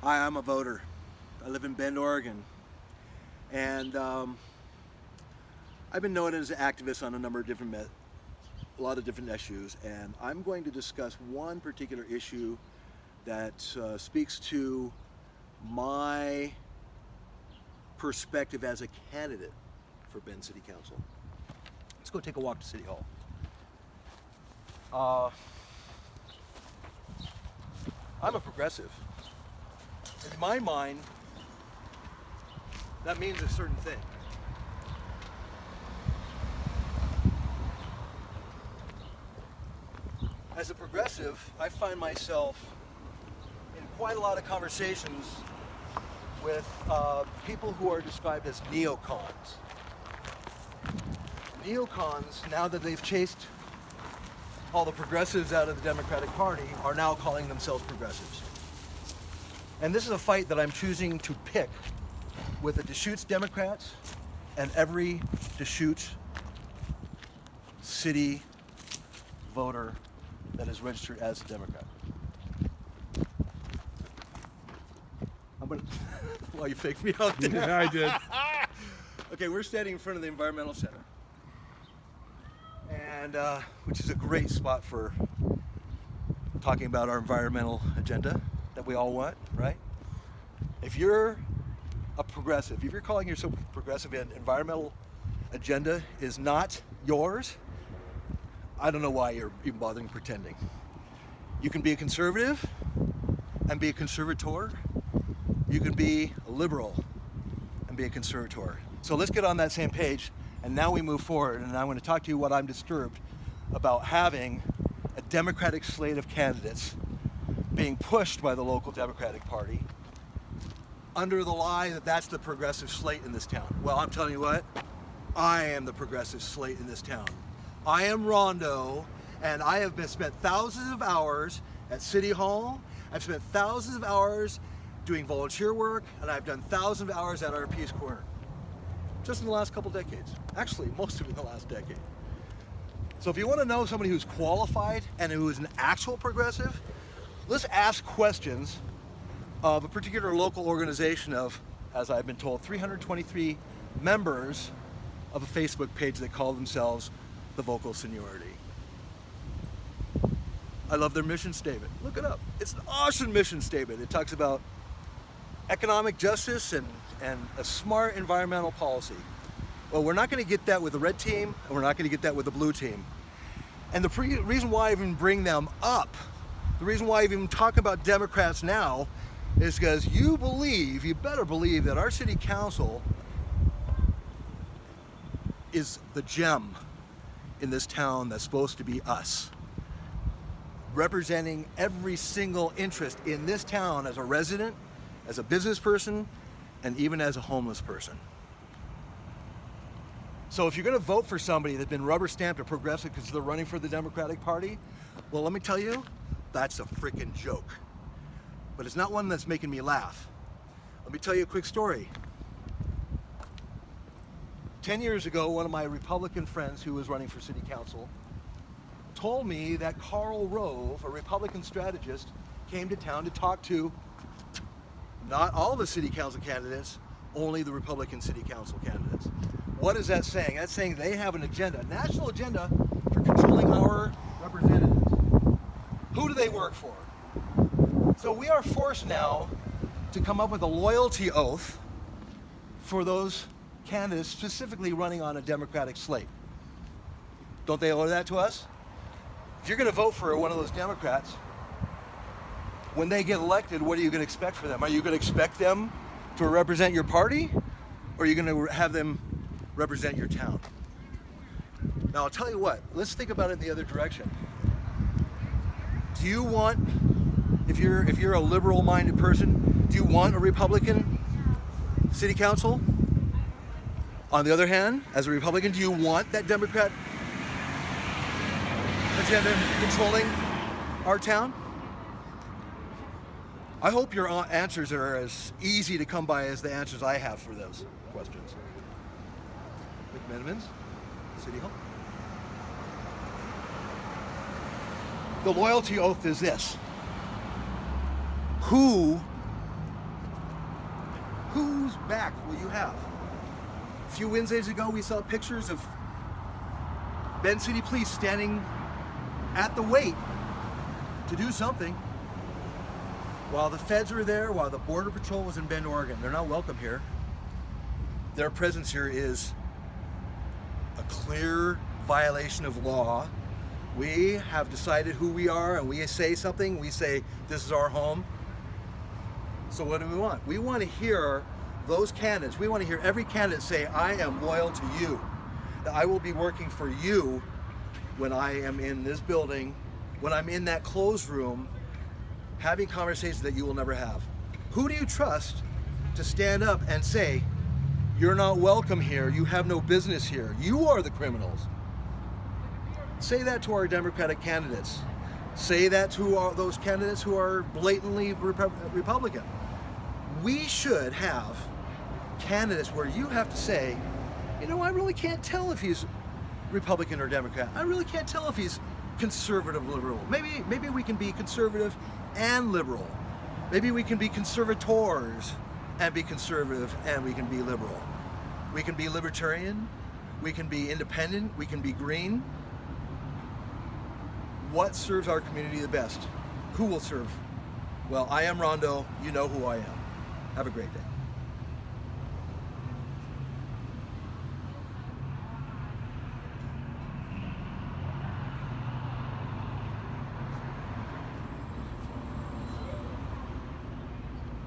Hi, I'm a voter. I live in Bend, Oregon, and I've been known as an activist on a number of different, a lot of different issues, and I'm going to discuss one particular issue that speaks to my perspective as a candidate for Bend City Council. Let's go take a walk to City Hall. I'm a progressive. In my mind, that means a certain thing. As a progressive, I find myself in quite a lot of conversations with people who are described as neocons. Neocons, now that they've chased all the progressives out of the Democratic Party, are now calling themselves progressives. And this is a fight that I'm choosing to pick with the Deschutes Democrats and every Deschutes city voter that is registered as a Democrat. I'm gonna, well, you faked me out there. Yeah, I did. Okay, we're standing in front of the Environmental Center, and which is a great spot for talking about our environmental agenda that we all want, right? If you're a progressive, if you're calling yourself progressive and environmental agenda is not yours, I don't know why you're even bothering pretending. You can be a conservative and be a conservator. You can be a liberal and be a conservator. So let's get on that same page, and now we move forward, and I'm going to talk to you what I'm disturbed about having a Democratic slate of candidates being pushed by the local Democratic Party under the lie that that's the progressive slate in this town. Well, I'm telling you what, I am the progressive slate in this town. I am Rondo, and I have spent thousands of hours at City Hall. I've spent thousands of hours doing volunteer work, and I've done thousands of hours at our Peace Corner. Just in the last couple decades. Actually, most of it in the last decade. So if you want to know somebody who's qualified and who is an actual progressive, let's ask questions of a particular local organization of, as I've been told, 323 members of a Facebook page that call themselves the Vocal Seniority. I love their mission statement. Look it up. It's an awesome mission statement. It talks about economic justice and a smart environmental policy. Well, we're not going to get that with the red team, and we're not going to get that with the blue team. And the reason why I even bring them up, the reason why I even talk about Democrats now, is because you better believe that our city council is the gem in this town that's supposed to be us, representing every single interest in this town as a resident, as a business person, and even as a homeless person. So if you're going to vote for somebody that's been rubber stamped or progressive because they're running for the Democratic Party, well, let me tell you, that's a freaking joke. But it's not one that's making me laugh. Let me tell you a quick story. 10 years ago, one of my Republican friends who was running for city council told me that Karl Rove, a Republican strategist, came to town to talk to not all the city council candidates, only the Republican city council candidates. What is that saying? That's saying they have an agenda, a national agenda for controlling our representatives. Who do they work for? So we are forced now to come up with a loyalty oath for those candidates specifically running on a Democratic slate. Don't they owe that to us? If you're going to vote for one of those Democrats, when they get elected, what are you going to expect for them? Are you going to expect them to represent your party, or are you going to have them represent your town? Now, I'll tell you what, let's think about it in the other direction. Do you want, if you're a liberal-minded person, do you want a Republican city council? On the other hand, as a Republican, do you want that Democrat agenda controlling our town? I hope your answers are as easy to come by as the answers I have for those questions. McMenamins, City Hall. The loyalty oath is this. Who Whose back will you have? A few Wednesdays ago, we saw pictures of Bend City Police standing at the wait to do something while the feds were there, while the Border Patrol was in Bend, Oregon. They're not welcome here. Their presence here is a clear violation of law. We have decided who we are, and we say something, we say this is our home. So what do we want? We want to hear those candidates. We want to hear every candidate say, I am loyal to you. That I will be working for you when I am in this building, when I'm in that closed room, having conversations that you will never have. Who do you trust to stand up and say, you're not welcome here, you have no business here, you are the criminals? Say that to our Democratic candidates. Say that to those candidates who are blatantly Republican. We should have candidates where you have to say, you know, I really can't tell if he's Republican or Democrat. I really can't tell if he's conservative, liberal. Maybe we can be conservative and liberal. Maybe we can be conservators and be conservative, and we can be liberal. We can be libertarian, we can be independent, we can be green. What serves our community the best? Who will serve? Well, I am Rondo. You know who I am. Have a great day.